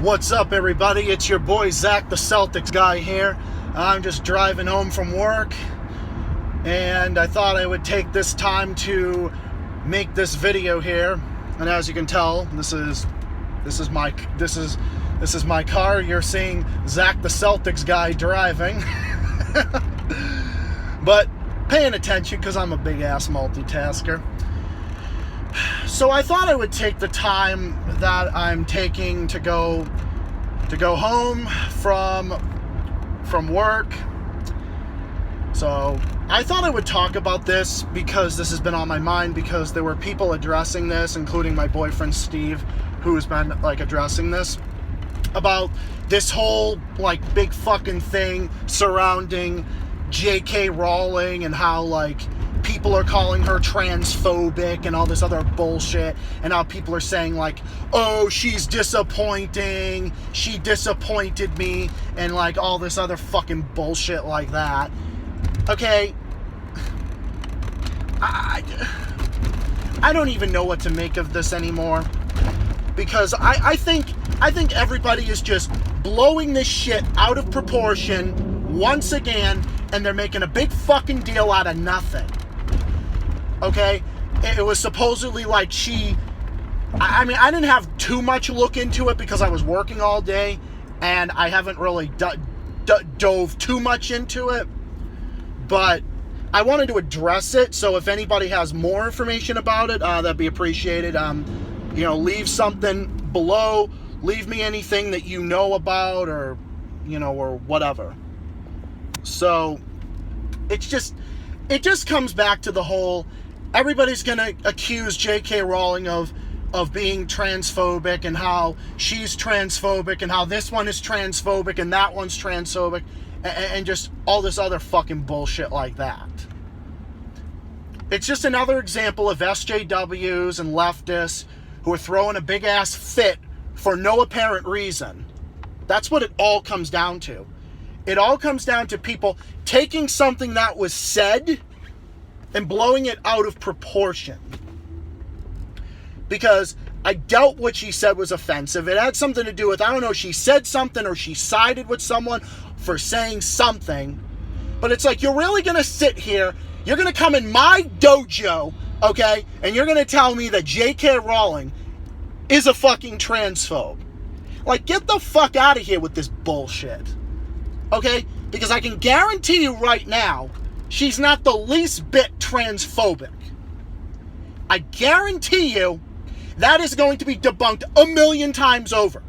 What's up, everybody? It's your boy Zach, the Celtics guy here. I'm just driving home from work, and I thought I would take this time to make this video here. And as you can tell, this is my car. You're seeing Zach, the Celtics guy, driving, but paying attention because I'm a big ass multitasker. So I thought I would take the time that I'm taking to go home from work. So I thought I would talk about this because this has been on my mind, because there were people addressing this, including my boyfriend Steve, who's been addressing this about this whole big fucking thing surrounding JK Rowling and how people are calling her transphobic and all this other bullshit, and how people are saying oh, she's disappointing, she disappointed me, and all this other fucking bullshit like that. Okay, I don't even know what to make of this anymore, because I think everybody is just blowing this shit out of proportion once again, and they're making a big fucking deal out of nothing. Okay, it was supposedly I didn't have too much look into it because I was working all day, and I haven't really dove too much into it, but I wanted to address it. So if anybody has more information about it, that'd be appreciated. Leave something below, leave me anything that you know about, or or whatever. So it just comes back to the whole, everybody's going to accuse JK Rowling of being transphobic, and how she's transphobic, and how this one is transphobic, and that one's transphobic, and just all this other fucking bullshit like that. It's just another example of SJWs and leftists who are throwing a big-ass fit for no apparent reason. That's what it all comes down to. It all comes down to people taking something that was said and blowing it out of proportion. Because I doubt what she said was offensive. It had something to do with, I don't know, she said something or she sided with someone for saying something. But it's you're really going to sit here, you're going to come in my dojo, okay, and you're going to tell me that JK Rowling is a fucking transphobe. Get the fuck out of here with this bullshit. Okay? Because I can guarantee you right now, she's not the least bit transphobic. I guarantee you that is going to be debunked a million times over.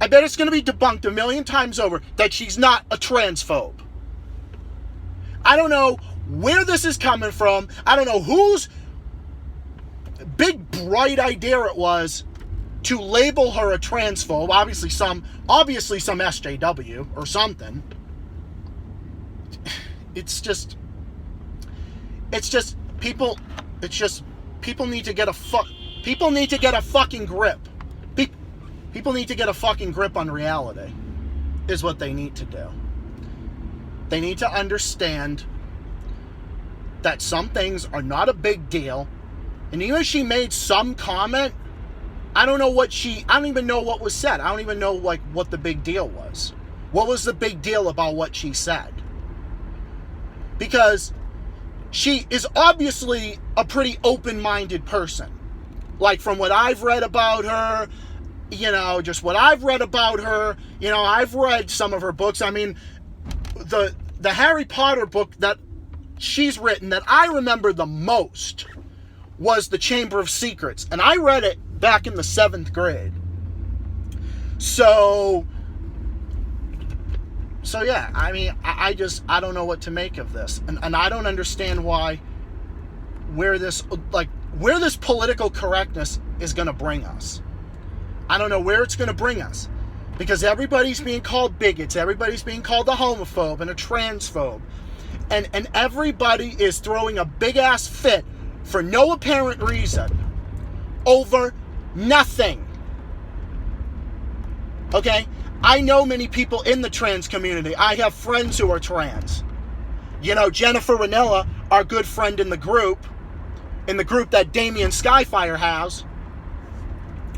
I bet it's going to be debunked a million times over that she's not a transphobe. I don't know where this is coming from. I don't know whose big bright idea it was to label her a transphobe. Obviously some SJW or something. It's just people need to get a fucking grip. People need to get a fucking grip on reality, is what they need to do. They need to understand that some things are not a big deal. And even if she made some comment, I don't even know what was said. I don't even know what the big deal was. What was the big deal about what she said? Because she is obviously a pretty open-minded person. From what I've read about her, just what I've read about her, I've read some of her books. I mean, the Harry Potter book that she's written that I remember the most was The Chamber of Secrets, and I read it back in the 7th grade. So yeah, I mean, I don't know what to make of this, and I don't understand where this political correctness is going to bring us. I don't know where it's going to bring us, because everybody's being called bigots, everybody's being called a homophobe and a transphobe, and everybody is throwing a big ass fit for no apparent reason over nothing. Okay? I know many people in the trans community. I have friends who are trans. Jennifer Ranella, our good friend in the group that Damien Skyfire has,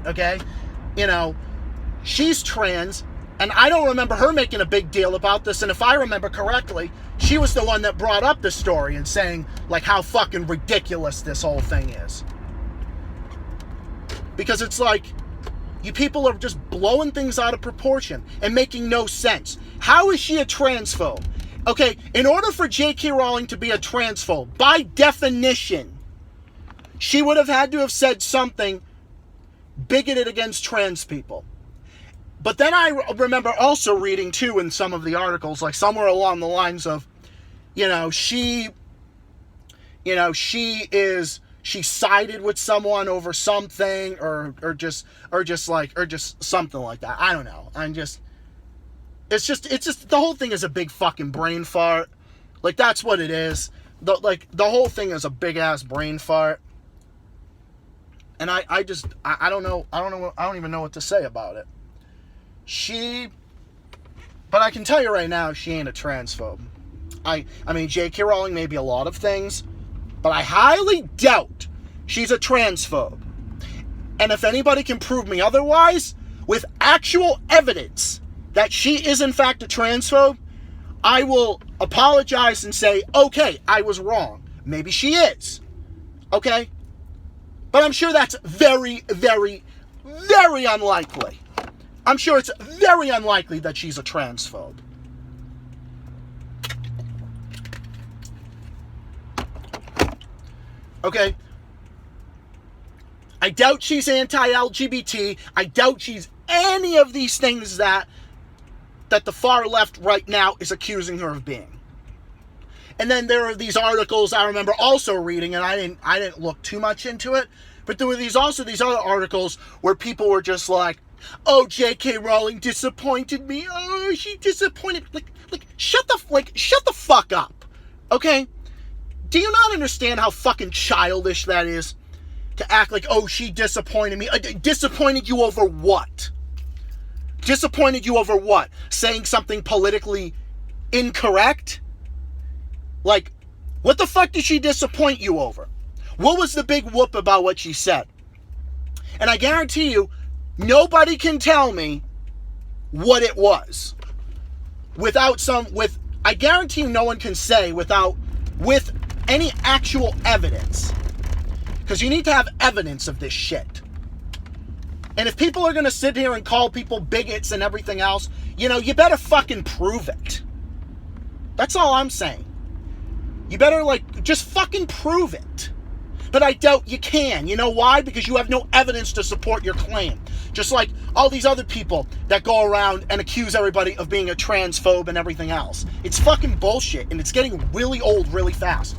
okay, she's trans, and I don't remember her making a big deal about this, and if I remember correctly, she was the one that brought up the story and saying, like, how fucking ridiculous this whole thing is. Because it's like, you people are just blowing things out of proportion and making no sense. How is she a transphobe? Okay, in order for JK Rowling to be a transphobe, by definition, she would have had to have said something bigoted against trans people. But then I remember also reading, too, in some of the articles, like somewhere along the lines of, she sided with someone over something, or just something like that. I don't know. It's just, the whole thing is a big fucking brain fart. Like, that's what it is. The whole thing is a big ass brain fart. And I don't know. I don't even know what to say about it. But I can tell you right now, she ain't a transphobe. I mean, JK Rowling may be a lot of things, but I highly doubt she's a transphobe. And if anybody can prove me otherwise, with actual evidence that she is in fact a transphobe, I will apologize and say, okay, I was wrong. Maybe she is. Okay? But I'm sure that's very, very, very unlikely. I'm sure it's very unlikely that she's a transphobe. Okay? I doubt she's anti-LGBT. I doubt she's any of these things that the far left right now is accusing her of being. And then there are these articles I remember also reading, and I didn't look too much into it, but there were these other articles where people were just like, oh, JK Rowling disappointed me. Oh, she disappointed. Shut the fuck up. Okay? Do you not understand how fucking childish that is? To act like, oh, she disappointed me. Disappointed you over what? Disappointed you over what? Saying something politically incorrect? Like, what the fuck did she disappoint you over? What was the big whoop about what she said? And I guarantee you, nobody can tell me what it was. I guarantee you no one can say with any actual evidence. Because you need to have evidence of this shit. And if people are going to sit here and call people bigots and everything else, you better fucking prove it. That's all I'm saying. You better, just fucking prove it. But I doubt you can. You know why? Because you have no evidence to support your claim. Just like all these other people that go around and accuse everybody of being a transphobe and everything else. It's fucking bullshit, and it's getting really old really fast.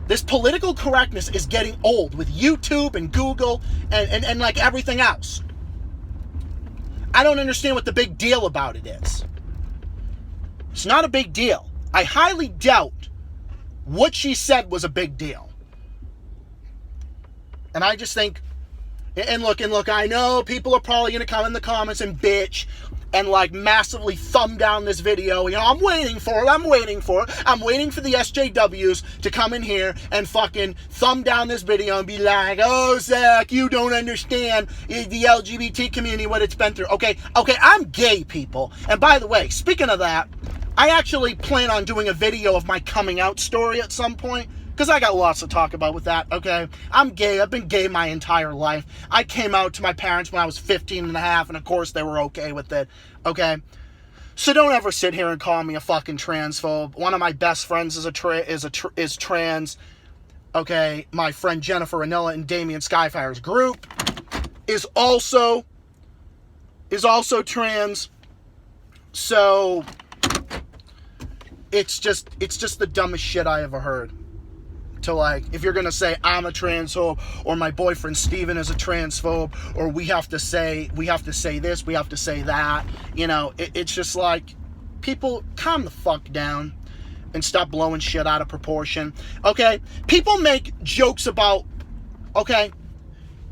This political correctness is getting old with YouTube and Google and everything else. I don't understand what the big deal about it is. It's not a big deal. I highly doubt what she said was a big deal. And I just think, and look, I know people are probably going to come in the comments and bitch and massively thumb down this video. I'm waiting for it. I'm waiting for the SJWs to come in here and fucking thumb down this video and be like, oh, Zach, you don't understand the LGBT community, what it's been through. Okay, I'm gay, people. And by the way, speaking of that, I actually plan on doing a video of my coming out story at some point, because I got lots to talk about with that, okay? I'm gay. I've been gay my entire life. I came out to my parents when I was 15 and a half, and of course they were okay with it, okay? So don't ever sit here and call me a fucking transphobe. One of my best friends is trans, okay? My friend Jennifer Anilla in Damien Skyfire's group is also trans. So it's just the dumbest shit I ever heard. To if you're gonna say I'm a transphobe, or my boyfriend Steven is a transphobe, or we have to say this, we have to say that, it's just people, calm the fuck down and stop blowing shit out of proportion. Okay? People make jokes about, okay?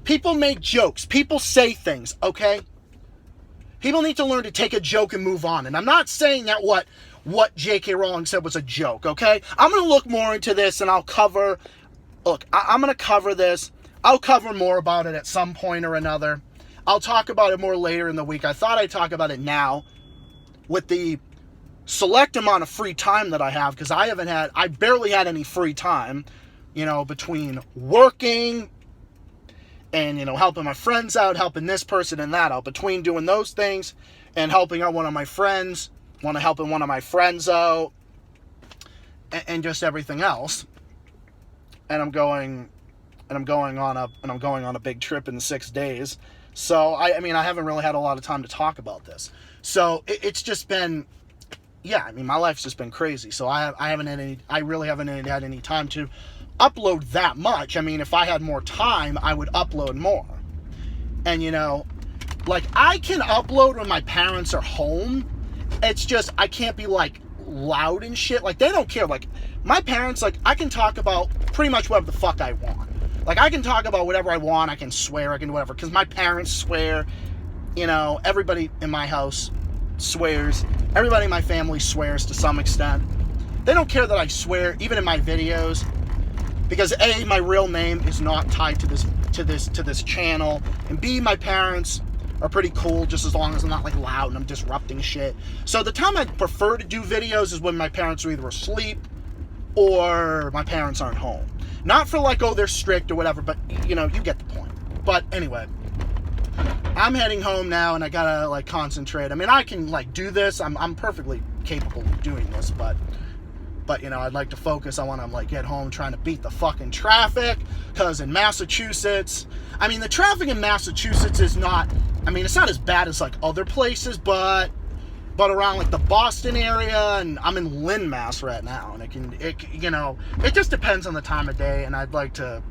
People make jokes. People say things, okay? People need to learn to take a joke and move on. And I'm not saying that what JK Rowling said was a joke, okay? I'm going to look more into this, and I'm going to cover this. I'll cover more about it at some point or another. I'll talk about it more later in the week. I thought I'd talk about it now with the select amount of free time that I have, because I barely had any free time, between working and, helping my friends out, helping this person and that out. Between doing those things and helping out one of my friends, helping one of my friends out, and just everything else. And I'm going on a big trip in 6 days. So I haven't really had a lot of time to talk about this. So it's just been, my life's just been crazy. So I really haven't had any time to upload that much. If I had more time, I would upload more. And I can upload when my parents are home. It's just I can't be loud and shit. They don't care. My parents, I can talk about pretty much whatever the fuck I want. I can talk about whatever I want. I can swear. I can do whatever. Because my parents swear. Everybody in my house swears. Everybody in my family swears to some extent. They don't care that I swear, even in my videos. Because A, my real name is not tied to this channel. And B, my parents are pretty cool, just as long as I'm not loud and I'm disrupting shit. So the time I prefer to do videos is when my parents are either asleep or my parents aren't home. Not for they're strict or whatever, but you get the point. But anyway, I'm heading home now and I gotta concentrate. I can do this. I'm perfectly capable of doing this, but I'd like to focus. I want to get home trying to beat the fucking traffic, because in Massachusetts, the traffic in Massachusetts is not, it's not as bad as other places, but around the Boston area, and I'm in Lynn, Mass right now, and it just depends on the time of day, and I'd like to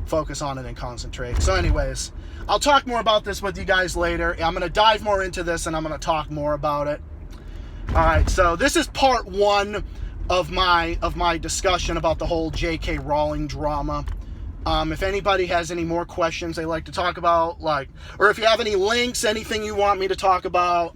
focus on it and concentrate. So anyways, I'll talk more about this with you guys later. I'm going to dive more into this, and I'm going to talk more about it. All right, so this is part 1 of my discussion about the whole JK Rowling drama. If anybody has any more questions they'd like to talk about, or if you have any links, anything you want me to talk about,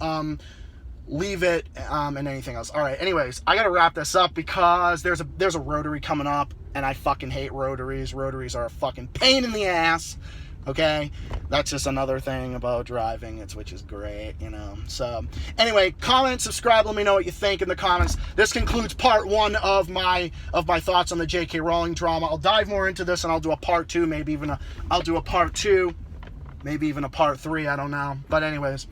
leave it, and anything else. All right, anyways, I gotta wrap this up because there's a rotary coming up, and I fucking hate rotaries. Rotaries are a fucking pain in the ass. Okay, that's just another thing about driving, which is great, So anyway, comment, subscribe, let me know what you think in the comments. This concludes part 1 of my thoughts on the JK Rowling drama. I'll dive more into this, and I'll do a part 2, I'll do a part 2, maybe even a part 3, I don't know. But anyways,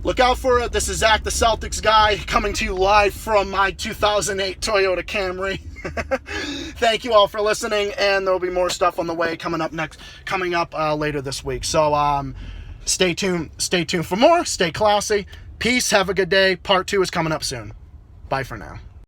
look out for it. This is Zach, the Celtics guy, coming to you live from my 2008 Toyota Camry. Thank you all for listening, and there'll be more stuff on the way coming up later this week. So stay tuned for more. Stay classy. Peace. Have a good day. Part 2 is coming up soon. Bye for now.